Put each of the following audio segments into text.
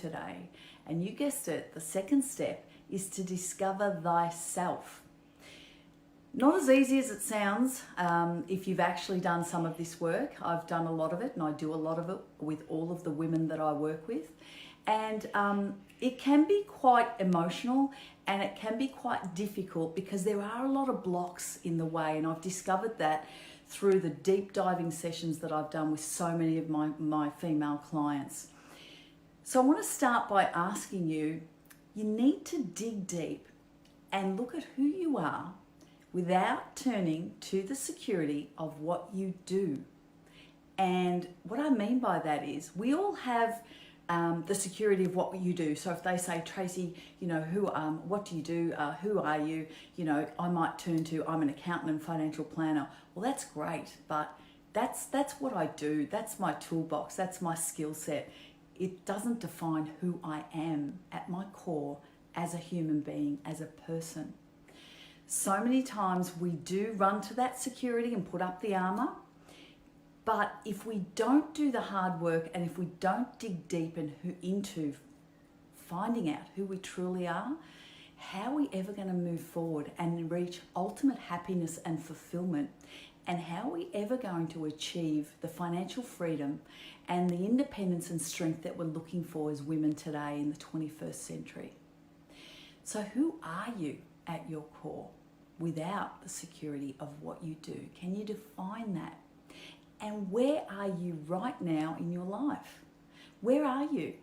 today. And you guessed it, the second step is to discover thyself. Not as easy as it sounds if you've actually done some of this work. I've done a lot of it, and I do a lot of it with all of the women that I work with. And it can be quite emotional, and it can be quite difficult because there are a lot of blocks in the way. And I've discovered that through the deep diving sessions that I've done with so many of my female clients. So I want to start by asking you, you need to dig deep and look at who you are without turning to the security of what you do. And what I mean by that is we all have the security of what you do. So if they say, Tracey, you know, what do you do? Who are you? You know, I might turn to, I'm an accountant and financial planner. Well, that's great, but that's what I do. That's my toolbox. That's my skill set. It doesn't define who I am at my core as a human being, as a person. So many times we do run to that security and put up the armor. But if we don't do the hard work, and if we don't dig deep into finding out who we truly are, how are we ever going to move forward and reach ultimate happiness and fulfillment? And how are we ever going to achieve the financial freedom and the independence and strength that we're looking for as women today in the 21st century? So who are you at your core without the security of what you do? Can you define that? And where are you right now in your life? Where are you?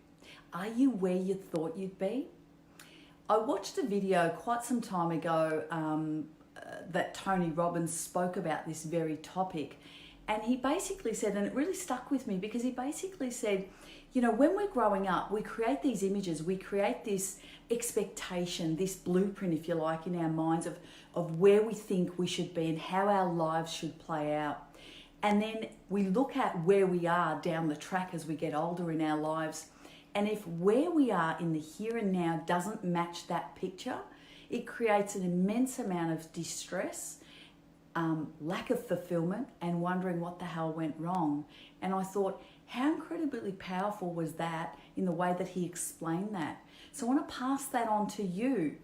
Are you where you thought you'd be? I watched a video quite some time ago that Tony Robbins spoke about this very topic. And he basically said, and it really stuck with me, because he basically said, you know, when we're growing up, we create these images, we create this expectation, this blueprint, if you like, in our minds of where we think we should be and how our lives should play out. And then we look at where we are down the track as we get older in our lives. And if where we are in the here and now doesn't match that picture, it creates an immense amount of distress, lack of fulfillment, and wondering what the hell went wrong. And I thought, how incredibly powerful was that in the way that he explained that? So I want to pass that on to you.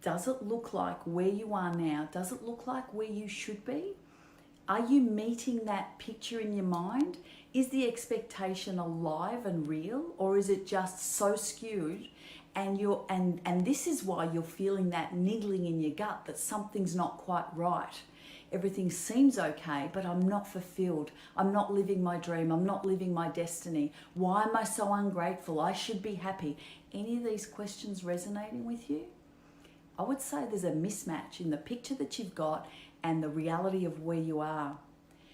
Does it look like where you are now? Does it look like where you should be? Are you meeting that picture in your mind? Is the expectation alive and real, or is it just so skewed and this is why you're feeling that niggling in your gut that something's not quite right? Everything seems okay, but I'm not fulfilled. I'm not living my dream. I'm not living my destiny. Why am I so ungrateful? I should be happy. Any of these questions resonating with you? I would say there's a mismatch in the picture that you've got and the reality of where you are.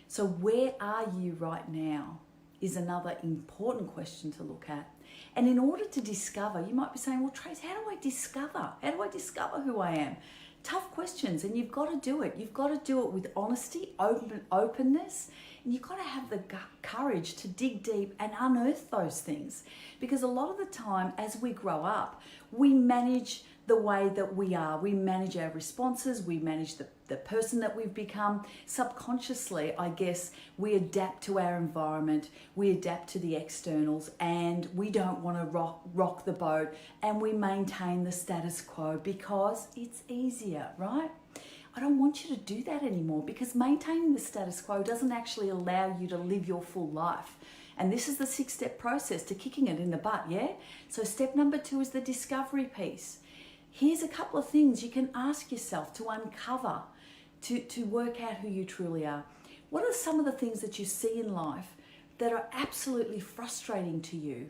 So where are you right now is another important question to look at. And in order to discover, you might be saying, well, Trace, how do I discover? How do I discover who I am? Tough questions, and you've got to do it. You've got to do it with honesty, openness, and you've got to have the courage to dig deep and unearth those things. Because a lot of the time, as we grow up, we manage the way that we are. We manage our responses, we manage the person that we've become. Subconsciously, I guess, we adapt to our environment, we adapt to the externals, and we don't want to rock the boat, and we maintain the status quo because it's easier, right? I don't want you to do that anymore, because maintaining the status quo doesn't actually allow you to live your full life. And this is the 6-step process to kicking it in the butt, yeah? So step number 2 is the discovery piece. Here's a couple of things you can ask yourself to uncover, to work out who you truly are. What are some of the things that you see in life that are absolutely frustrating to you?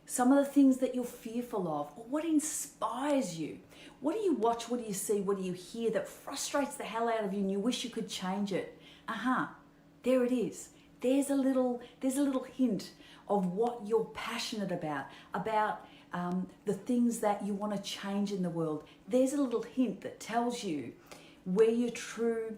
Some of the things that you're fearful of, or what inspires you? What do you watch, what do you see, what do you hear that frustrates the hell out of you and you wish you could change it? There it is. There's a little hint of what you're passionate about the things that you want to change in the world. There's a little hint that tells you where your true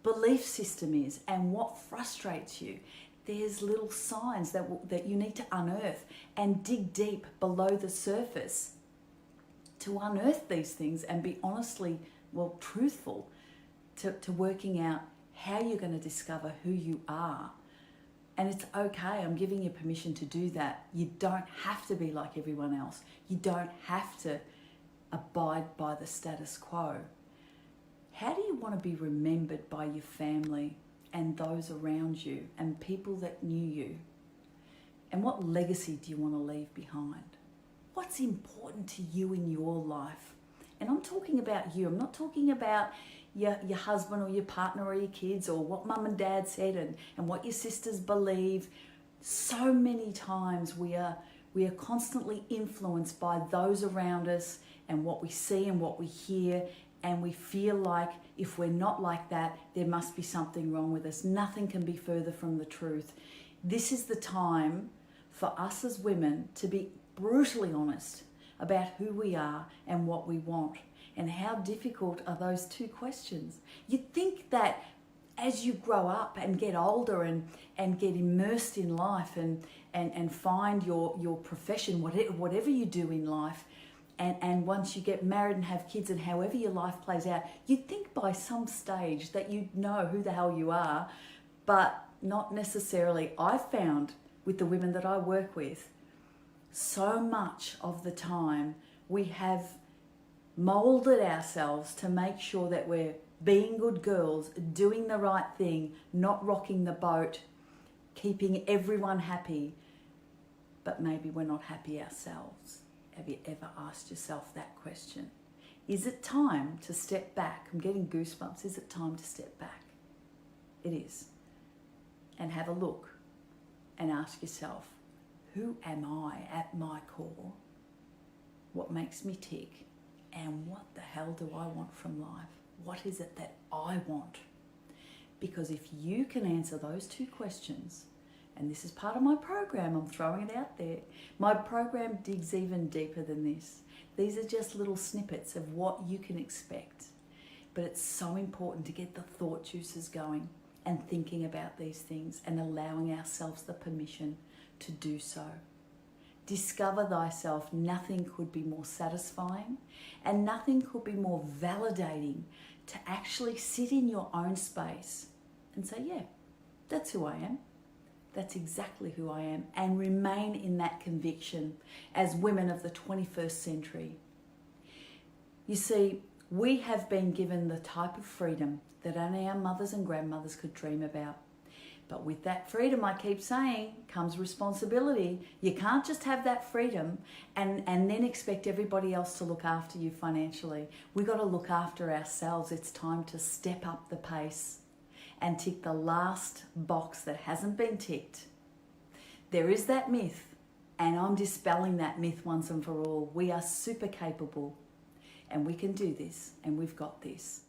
belief system is and what frustrates you. There's little signs that you need to unearth and dig deep below the surface to unearth these things and be truthful to working out how you're going to discover who you are. And it's okay. I'm giving you permission to do that. You don't have to be like everyone else. You don't have to abide by the status quo. How do you want to be remembered by your family and those around you and people that knew you? And what legacy do you want to leave behind? What's important to you in your life? And I'm talking about you. I'm not talking about your husband or your partner or your kids or what mum and dad said and what your sisters believe. So many times we are constantly influenced by those around us and what we see and what we hear, and we feel like if we're not like that, there must be something wrong with us. Nothing can be further from the truth. This is the time for us as women to be brutally honest about who we are and what we want. And how difficult are those two questions? You'd think that as you grow up and get older and get immersed in life and find your profession, whatever you do in life, and once you get married and have kids and however your life plays out, you'd think by some stage that you'd know who the hell you are, but not necessarily. I've found with the women that I work with, so much of the time we have molded ourselves to make sure that we're being good girls, doing the right thing, not rocking the boat, keeping everyone happy, but maybe we're not happy ourselves. Have you ever asked yourself that question? Is it time to step back? I'm getting goosebumps. Is it time to step back? It is. And have a look and ask yourself, who am I at my core? What makes me tick? And what the hell do I want from life? What is it that I want? Because if you can answer those two questions, and this is part of my program, I'm throwing it out there. My program digs even deeper than this. These are just little snippets of what you can expect. But it's so important to get the thought juices going and thinking about these things and allowing ourselves the permission to do so. Discover thyself. Nothing could be more satisfying and nothing could be more validating to actually sit in your own space and say, yeah, that's who I am. That's exactly who I am, and remain in that conviction as women of the 21st century. You see, we have been given the type of freedom that only our mothers and grandmothers could dream about. But with that freedom, I keep saying, comes responsibility. You can't just have that freedom and then expect everybody else to look after you financially. We've got to look after ourselves. It's time to step up the pace and tick the last box that hasn't been ticked. There is that myth, and I'm dispelling that myth once and for all. We are super capable, and we can do this, and we've got this.